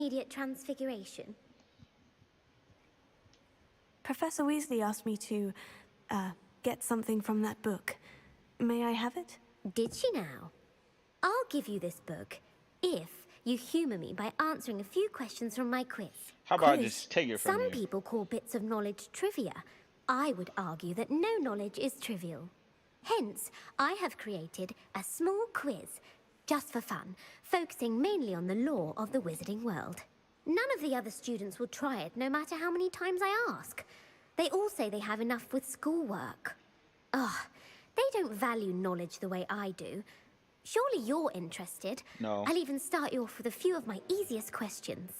Immediate transfiguration. Professor Weasley asked me to, get something from that book. May I have it? Did she now? I'll give you this book if you humor me by answering a few questions from my quiz. How about I just take it from you? Some people call bits of knowledge trivia. I would argue that no knowledge is trivial. Hence, I have created a small quiz, just for fun, focusing mainly on the lore of the wizarding world. None of the other students will try it, no matter how many times I ask. They all say they have enough with schoolwork. Ugh, they don't value knowledge the way I do. Surely you're interested. No. I'll even start you off with a few of my easiest questions.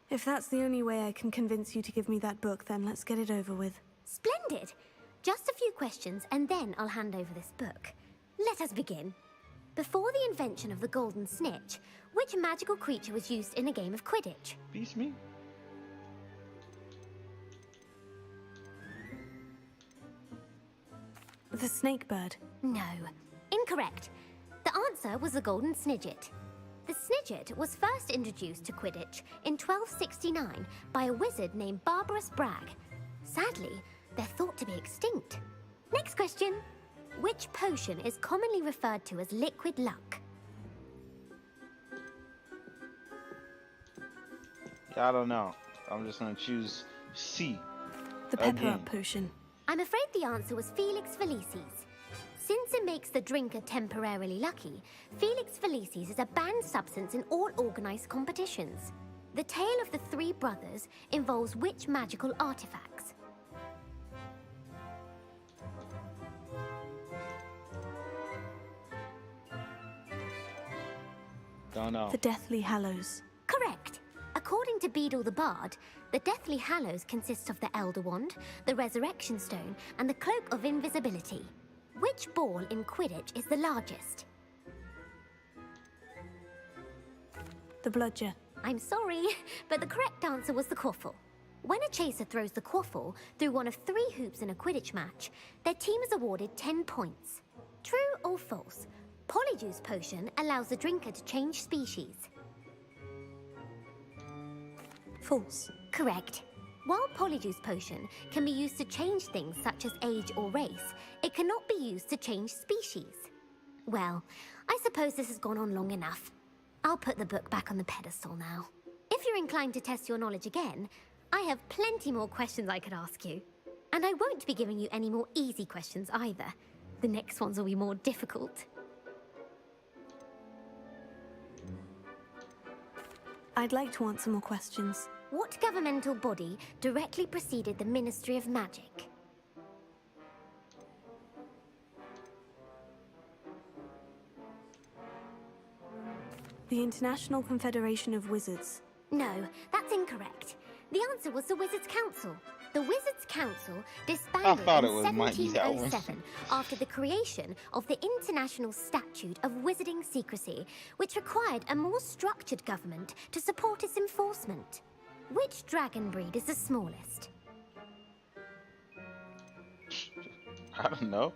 If that's the only way I can convince you to give me that book, then let's get it over with. Splendid! Just a few questions, and then I'll hand over this book. Let us begin. Before the invention of the golden snitch, which magical creature was used in a game of Quidditch? Beats me. The snake bird. No. Incorrect. The answer was the golden snidget. The snidget was first introduced to Quidditch in 1269 by a wizard named Barbarous Bragg. Sadly, they're thought to be extinct. Next question. Which potion is commonly referred to as liquid luck? I don't know. I'm just gonna choose C. The pepper-up potion. I'm afraid the answer was Felix Felicis. Since it makes the drinker temporarily lucky, Felix Felicis is a banned substance in all organized competitions. The tale of the three brothers involves which magical artifacts? Don't know. The Deathly Hallows. Correct. According to Beadle the Bard, the Deathly Hallows consists of the Elder Wand, the Resurrection Stone, and the Cloak of Invisibility. Which ball in Quidditch is the largest? The bludger. I'm sorry, but the correct answer was the quaffle. When a chaser throws the quaffle through one of 3 hoops in a Quidditch match, their team is awarded 10 points. True or false? Polyjuice Potion allows the drinker to change species. False. Correct. While Polyjuice Potion can be used to change things such as age or race, it cannot be used to change species. Well, I suppose this has gone on long enough. I'll put the book back on the pedestal now. If you're inclined to test your knowledge again, I have plenty more questions I could ask you. And I won't be giving you any more easy questions either. The next ones will be more difficult. I'd like to answer more questions. What governmental body directly preceded the Ministry of Magic? The International Confederation of Wizards. No, that's incorrect. The answer was the Wizards' Council. The Wizards' Council disbanded in 1707 after the creation of the International Statute of Wizarding Secrecy, which required a more structured government to support its enforcement. Which dragon breed is the smallest? I don't know.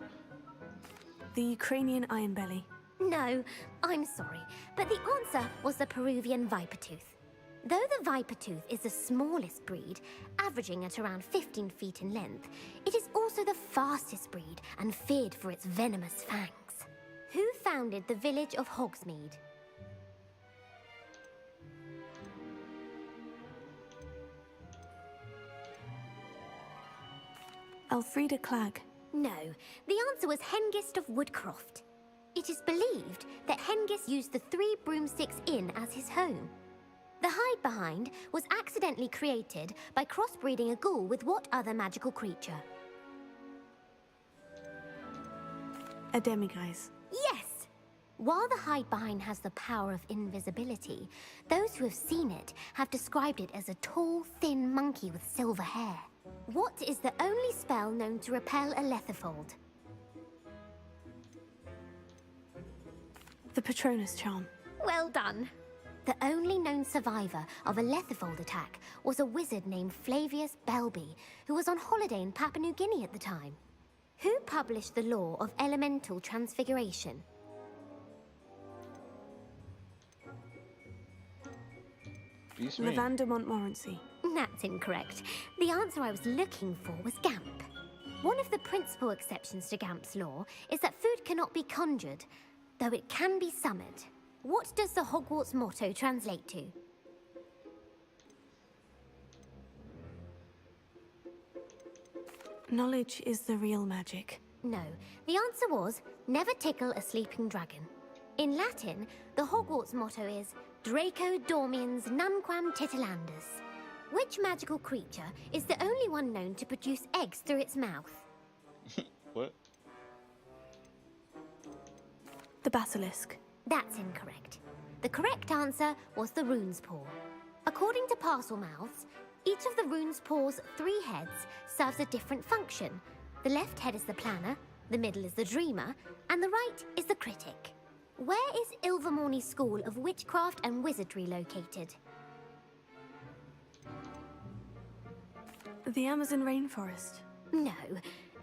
The Ukrainian Ironbelly. No, I'm sorry, but the answer was the Peruvian Vipertooth. Though the Vipertooth is the smallest breed, averaging at around 15 feet in length, it is also the fastest breed and feared for its venomous fangs. Who founded the village of Hogsmeade? Elfrida Clagg. No, the answer was Hengist of Woodcroft. It is believed that Hengist used the 3 Broomsticks Inn as his home. The hide-behind was accidentally created by crossbreeding a ghoul with what other magical creature? A demiguise. Yes! While the hide-behind has the power of invisibility, those who have seen it have described it as a tall, thin monkey with silver hair. What is the only spell known to repel a Lethifold? The Patronus Charm. Well done. The only known survivor of a Lethifold attack was a wizard named Flavius Belby, who was on holiday in Papua New Guinea at the time. Who published the law of elemental transfiguration? Beats me. Lavender Montmorency. That's incorrect. The answer I was looking for was Gamp. One of the principal exceptions to Gamp's law is that food cannot be conjured, though it can be summoned. What does the Hogwarts motto translate to? Knowledge is the real magic. No, the answer was, never tickle a sleeping dragon. In Latin, the Hogwarts motto is, Draco dormiens nunquam titilandus. Which magical creature is the only one known to produce eggs through its mouth? What? The basilisk. That's incorrect. The correct answer was the rune's paw. According to Parselmouths, each of the rune's paw's 3 heads serves a different function. The left head is the planner, the middle is the dreamer, and the right is the critic. Where is Ilvermorny School of Witchcraft and Wizardry located? The Amazon rainforest. No,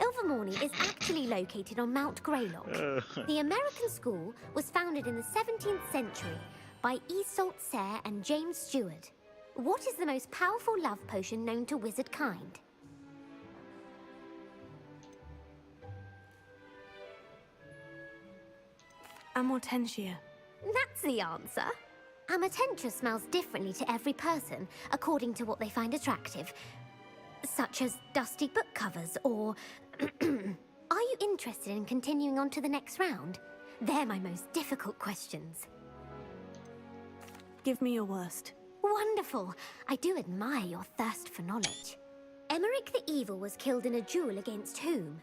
Ilvermorny is actually located on Mount Greylock. The American school was founded in the 17th century by Iseult Sayre and James Stewart. What is the most powerful love potion known to wizard kind? Amortentia. That's the answer. Amortentia smells differently to every person, according to what they find attractive, such as dusty book covers or... Are you interested in continuing on to the next round? They're my most difficult questions. Give me your worst. Wonderful. I do admire your thirst for knowledge. Emmerich the Evil was killed in a duel against whom?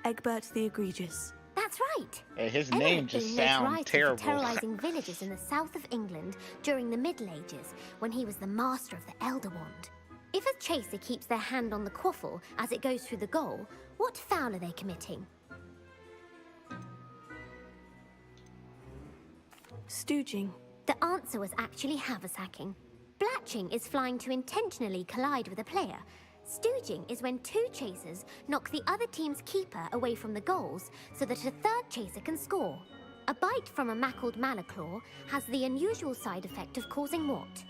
Egbert the Egregious. That's right. Hey, his Emmerich name just gained sounds notoriety for terrible. terrorizing villages in the south of England during the Middle Ages, when he was the master of the Elder Wand. If a chaser keeps their hand on the quaffle as it goes through the goal, what foul are they committing? Stooging. The answer was actually haversacking. Blatching is flying to intentionally collide with a player. Stooging is when 2 chasers knock the other team's keeper away from the goals so that a 3rd chaser can score. A bite from a mackled malaclaw has the unusual side effect of causing what?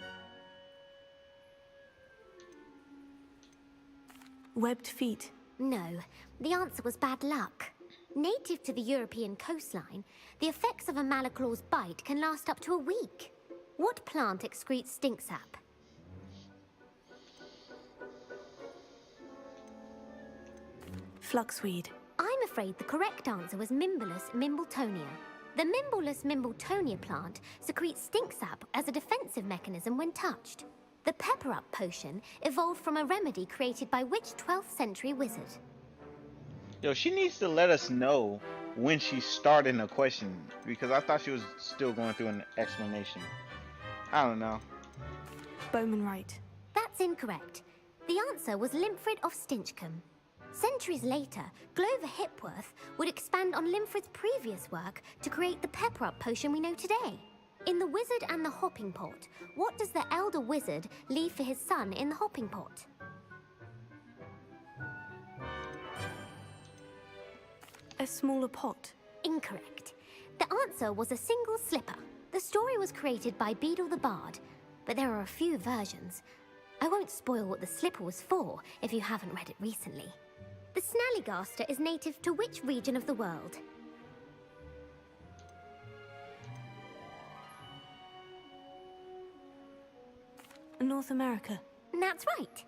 Webbed feet. No, the answer was bad luck. Native to the European coastline, the effects of a malaclaw's bite can last up to a week. What plant excretes stink sap? Fluxweed. I'm afraid the correct answer was Mimbulus mimbletonia. The Mimbulus mimbletonia plant secretes stink sap as a defensive mechanism when touched. The pepper-up potion evolved from a remedy created by which 12th century wizard? Yo, she needs to let us know when she's starting a question, because I thought she was still going through an explanation. I don't know. Bowman Wright. That's incorrect. The answer was Limfrid of Stinchcombe. Centuries later, Glover Hipworth would expand on Limfrid's previous work to create the pepper-up potion we know today. In The Wizard and the Hopping Pot, what does the elder wizard leave for his son in the hopping pot? A smaller pot. Incorrect. The answer was a single slipper. The story was created by Beadle the Bard, but there are a few versions. I won't spoil what the slipper was for if you haven't read it recently. The Snallygaster is native to which region of the world? North America. That's right.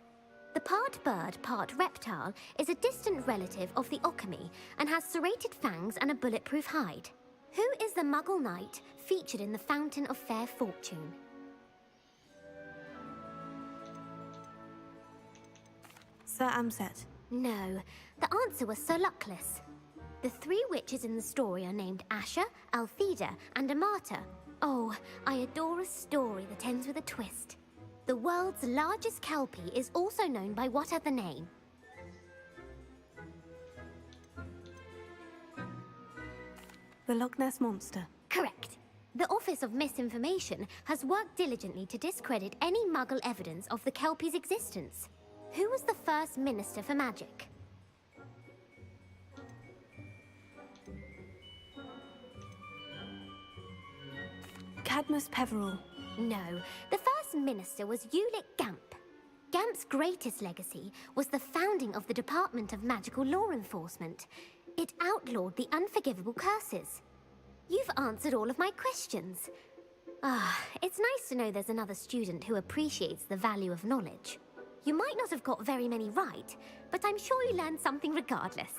The part bird, part reptile is a distant relative of the Occamy and has serrated fangs and a bulletproof hide. Who is the Muggle knight featured in the Fountain of Fair Fortune? Sir Amset. No, the answer was Sir Luckless. The 3 witches in the story are named Asher, Altheda, and Amata. Oh, I adore a story that ends with a twist. The world's largest kelpie is also known by what other name? The Loch Ness Monster. Correct. The Office of Misinformation has worked diligently to discredit any Muggle evidence of the kelpie's existence. Who was the first Minister for Magic? Cadmus Peveril. No, the first minister was Ulick Gamp. Gamp's greatest legacy was the founding of the Department of Magical Law Enforcement. It outlawed the unforgivable curses. You've answered all of my questions. It's nice to know there's another student who appreciates the value of knowledge. You might not have got very many right, but I'm sure you learned something regardless.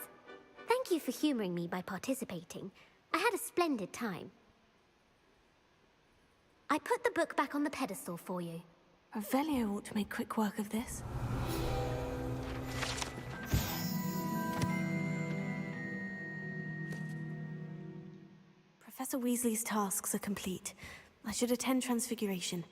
Thank you for humoring me by participating. I had a splendid time. I put the book back on the pedestal for you. Revelio ought to make quick work of this. Professor Weasley's tasks are complete. I should attend Transfiguration.